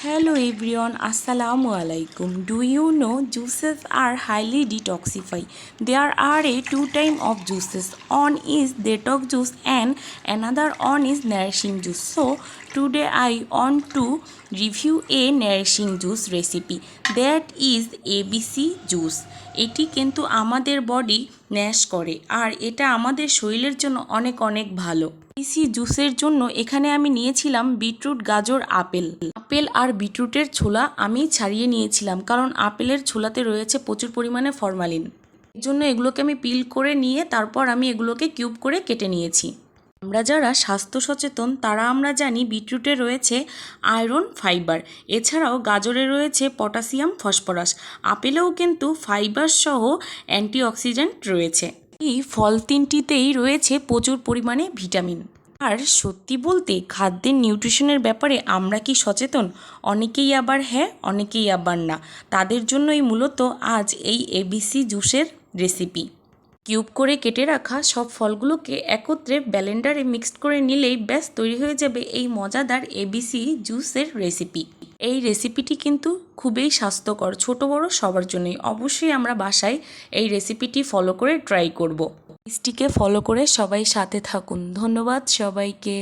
Hello everyone, Assalamu alaikum. Do you know juices are highly detoxify? There are two types of juices. One is detox juice and another one is nourishing juice. So today I want to review a nourishing juice recipe that is ABC juice. এটি কিন্তু আমাদের body Nash করে আর এটা আমাদের শরীরের জন্য অনেক অনেক ভালো। ABC জুসের জন্য এখানে আমি নিয়েছিলাম বিটরুট, গাজর, আপেল আর বিটরুটের ছোলা আমি ছাড়িয়ে নিয়েছিলাম, কারণ আপেলের ছোলাতে রয়েছে প্রচুর পরিমাণে ফরমালিন। এর জন্য এগুলোকে আমি পিল করে নিয়ে তারপর আমি এগুলোকে কিউব করে কেটে নিয়েছি। আমরা যারা স্বাস্থ্য সচেতন তারা আমরা জানি বিটরুটে রয়েছে আয়রন, ফাইবার, এছাড়াও গাজরে রয়েছে পটাশিয়াম, ফসফরাস, আপেলেও কিন্তু ফাইবার সহ অ্যান্টিঅক্সিডেন্ট রয়েছে। এই ফল তিনটিতেই রয়েছে প্রচুর পরিমাণে ভিটামিন। আর সত্যি বলতে খাদ্যের নিউট্রিশনের ব্যাপারে আমরা কি সচেতন? অনেকেই আবার হ্যাঁ, অনেকেই আবার না। তাদের জন্যই মূলত আজ এই ABC জুসের রেসিপি। কিউব করে কেটে রাখা সব ফলগুলোকে একত্রে ব্লেন্ডারে মিক্সড করে নিলেই ব্যাস তৈরি হয়ে যাবে এই মজাদার ABC জুসের রেসিপি। এই রেসিপিটি কিন্তু খুবই স্বাস্থ্যকর, ছোট বড় সবার জন্যই। অবশ্যই আমরা বাসায় এই রেসিপিটি ফলো করে ট্রাই করব। পেজটিকে ফলো করে সবাই সাথে থাকুন। ধন্যবাদ সবাইকে।